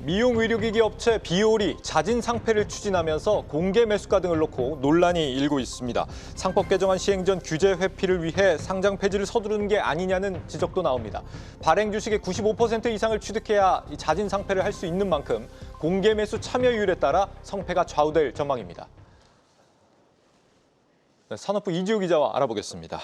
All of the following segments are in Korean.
미용 의료기기 업체 비올이 자진 상폐를 추진하면서 공개 매수가 등을 놓고 논란이 일고 있습니다. 상법 개정안 시행 전 규제 회피를 위해 상장 폐지를 서두르는 게 아니냐는 지적도 나옵니다. 발행 주식의 95% 이상을 취득해야 자진 상폐를 할 수 있는 만큼 공개 매수 참여율에 따라 성패가 좌우될 전망입니다. 네, 산업부 이지우 기자와 알아보겠습니다.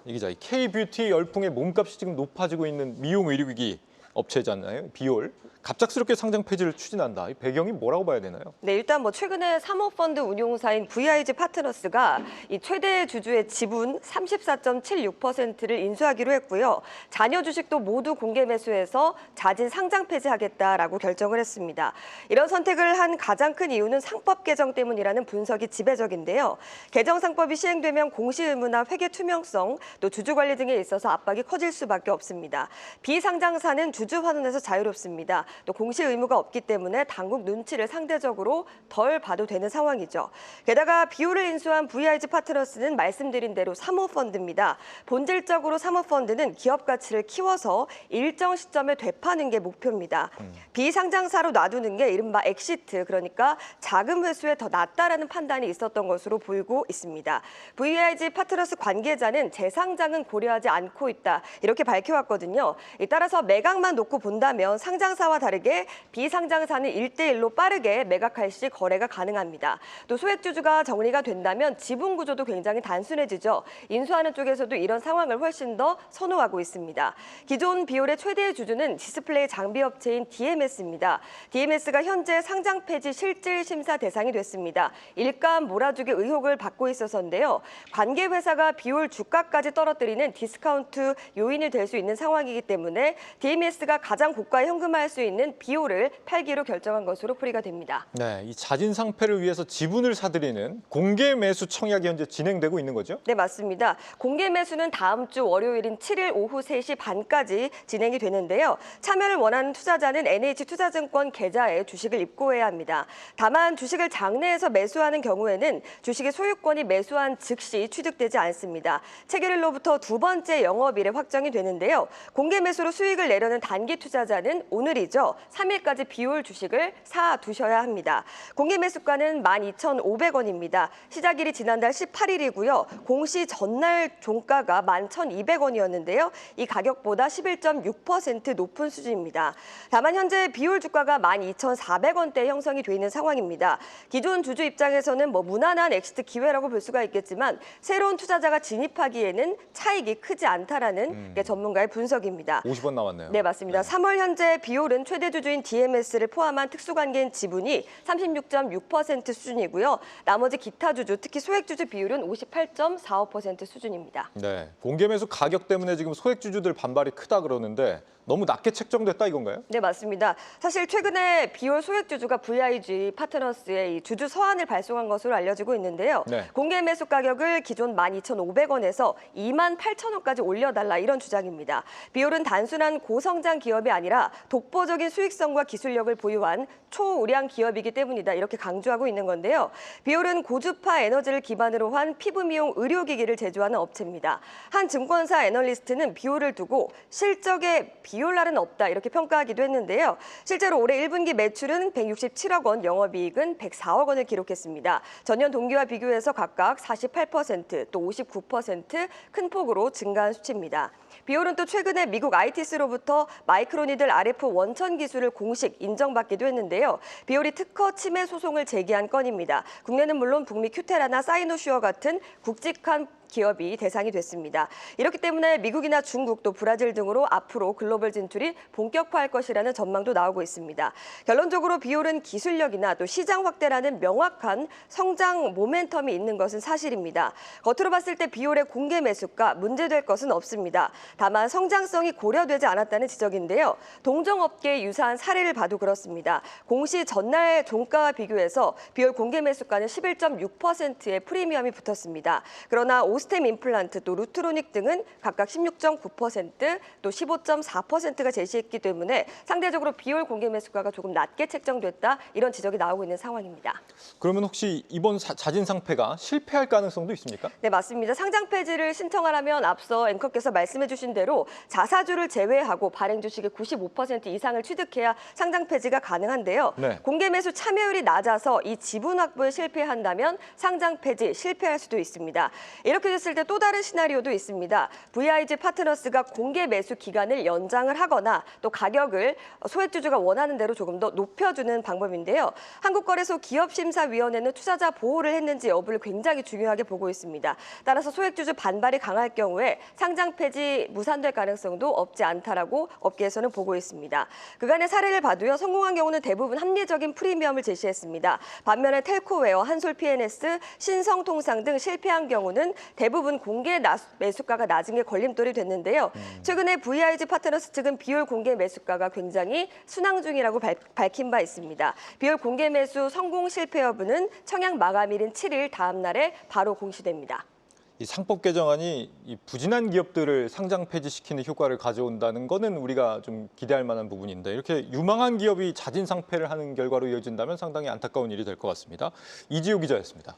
이 기자, K-뷰티 열풍의 몸값이 지금 높아지고 있는 미용 의료기기 업체잖아요, 비올. 갑작스럽게 상장 폐지를 추진한다. 이 배경이 뭐라고 봐야 되나요? 네, 일단 최근에 사모펀드 운용사인 VIG 파트너스가 이 최대 주주의 지분 34.76%를 인수하기로 했고요. 자녀 주식도 모두 공개 매수해서 자진 상장 폐지하겠다라고 결정을 했습니다. 이런 선택을 한 가장 큰 이유는 상법 개정 때문이라는 분석이 지배적인데요. 개정 상법이 시행되면 공시 의무나 회계 투명성, 또 주주 관리 등에 있어서 압박이 커질 수밖에 없습니다. 비상장사는 주주 환원에서 자유롭습니다. 또 공시 의무가 없기 때문에 당국 눈치를 상대적으로 덜 봐도 되는 상황이죠. 게다가 비올을 인수한 VIG 파트너스는 말씀드린 대로 사모펀드입니다. 본질적으로 사모펀드는 기업 가치를 키워서 일정 시점에 되파는 게 목표입니다. 비상장사로 놔두는 게 이른바 엑시트, 그러니까 자금 회수에 더 낫다라는 판단이 있었던 것으로 보이고 있습니다. VIG 파트너스 관계자는 재상장은 고려하지 않고 있다, 이렇게 밝혀왔거든요. 따라서 매각만 놓고 본다면 상장사와 다르게 비상장사는 1대1로 빠르게 매각할 시 거래가 가능합니다. 또 소액주주가 정리가 된다면 지분 구조도 굉장히 단순해지죠. 인수하는 쪽에서도 이런 상황을 훨씬 더 선호하고 있습니다. 기존 비올의 최대 주주는 디스플레이 장비 업체인 DMS입니다. DMS가 현재 상장 폐지 실질 심사 대상이 됐습니다. 일감 몰아주기 의혹을 받고 있어서인데요. 관계 회사가 비올 주가까지 떨어뜨리는 디스카운트 요인이 될 수 있는 상황이기 때문에 DMS가 가장 고가에 현금화할 수 있는 비올을 팔기로 결정한 것으로 풀이가 됩니다. 네, 이 자진 상폐를 위해서 지분을 사들이는 공개 매수 청약이 현재 진행되고 있는 거죠? 네, 맞습니다. 공개 매수는 다음 주 월요일인 7일 오후 3시 반까지 진행이 되는데요. 참여를 원하는 투자자는 NH투자증권 계좌에 주식을 입고해야 합니다. 다만 주식을 장내에서 매수하는 경우에는 주식의 소유권이 매수한 즉시 취득되지 않습니다. 체결일로부터 두 번째 영업일에 확정이 되는데요. 공개 매수로 수익을 내려는 단기 투자자는 오늘이죠. 3일까지 비올 주식을 사두셔야 합니다. 공개 매수가는 12,500원입니다. 시작일이 지난달 18일이고요. 공시 전날 종가가 11,200원이었는데요. 이 가격보다 11.6% 높은 수준입니다. 다만 현재 비올 주가가 12,400원대에 형성이 돼 있는 상황입니다. 기존 주주 입장에서는 무난한 엑시트 기회라고 볼 수가 있겠지만 새로운 투자자가 진입하기에는 차익이 크지 않다라는 게 전문가의 분석입니다. 50원 나왔네요. 네, 맞습니다. 네. 3월 현재 비올은 최대 주주인 DMS를 포함한 특수관계인 지분이 36.6% 수준이고요. 나머지 기타 주주, 특히 소액주주 비율은 58.45% 수준입니다. 네, 공개 매수 가격 때문에 지금 소액주주들 반발이 크다 그러는데 너무 낮게 책정됐다 이건가요? 네, 맞습니다. 사실 최근에 비올 소액주주가 VIG 파트너스의 이 주주 서한을 발송한 것으로 알려지고 있는데요. 네. 공개 매수 가격을 기존 12,500원에서 28,000원까지 올려달라, 이런 주장입니다. 비올은 단순한 고성장 기업이 아니라 독보적인 수익성과 기술력을 보유한 초우량 기업이기 때문이다, 이렇게 강조하고 있는 건데요. 비올은 고주파 에너지를 기반으로 한 피부 미용 의료기기를 제조하는 업체입니다. 한 증권사 애널리스트는 비올을 두고 실적에 비올날은 없다, 이렇게 평가하기도 했는데요. 실제로 올해 1분기 매출은 167억 원, 영업이익은 104억 원을 기록했습니다. 전년 동기와 비교해서 각각 48%, 또 59% 큰 폭으로 증가한 수치입니다. 비올은 또 최근에 미국 ITS로부터 마이크로니들 RF 원천 기술을 공식 인정받기도 했는데요. 비올이 특허 침해 소송을 제기한 건입니다. 국내는 물론 북미 큐테라나 사이노슈어 같은 굵직한 기업이 대상이 됐습니다. 이렇기 때문에 미국이나 중국, 또 브라질 등으로 앞으로 글로벌 진출이 본격화할 것이라는 전망도 나오고 있습니다. 결론적으로 비올은 기술력이나 또 시장 확대라는 명확한 성장 모멘텀이 있는 것은 사실입니다. 겉으로 봤을 때 비올의 공개 매수가 문제될 것은 없습니다. 다만 성장성이 고려되지 않았다는 지적인데요. 동종업계의 유사한 사례를 봐도 그렇습니다. 공시 전날 종가와 비교해서 비올 공개 매수가는 11.6%의 프리미엄이 붙었습니다. 그러나 스템 임플란트, 또 루트로닉 등은 각각 16.9%, 또 15.4%가 제시했기 때문에 상대적으로 비올 공개 매수가가 조금 낮게 책정됐다, 이런 지적이 나오고 있는 상황입니다. 그러면 혹시 이번 자진 상패가 실패할 가능성도 있습니까? 네, 맞습니다. 상장 폐지를 신청하려면 앞서 앵커께서 말씀해 주신 대로 자사주를 제외하고 발행 주식의 95% 이상을 취득해야 상장 폐지가 가능한데요. 네. 공개 매수 참여율이 낮아서 이 지분 확보에 실패한다면 상장 폐지 실패할 수도 있습니다. 이렇게 됐을 때 또 다른 시나리오도 있습니다. VIG 파트너스가 공개 매수 기간을 연장을 하거나 또 가격을 소액주주가 원하는 대로 조금 더 높여주는 방법인데요. 한국거래소 기업심사위원회는 투자자 보호를 했는지 여부를 굉장히 중요하게 보고 있습니다. 따라서 소액주주 반발이 강할 경우에 상장 폐지 무산될 가능성도 없지 않다라고 업계에서는 보고 있습니다. 그간의 사례를 봐도요, 성공한 경우는 대부분 합리적인 프리미엄을 제시했습니다. 반면에 텔코웨어, 한솔 PNS, 신성통상 등 실패한 경우는 대부분 공개 매수가가 낮은 게 걸림돌이 됐는데요. 최근에 VIG 파트너스 측은 비올 공개 매수가가 굉장히 순항 중이라고 밝힌 바 있습니다. 비올 공개 매수 성공 실패 여부는 청약 마감일인 7일 다음 날에 바로 공시됩니다. 이 상법 개정안이 이 부진한 기업들을 상장 폐지시키는 효과를 가져온다는 거는 우리가 좀 기대할 만한 부분인데, 이렇게 유망한 기업이 자진 상패를 하는 결과로 이어진다면 상당히 안타까운 일이 될 것 같습니다. 이지호 기자였습니다.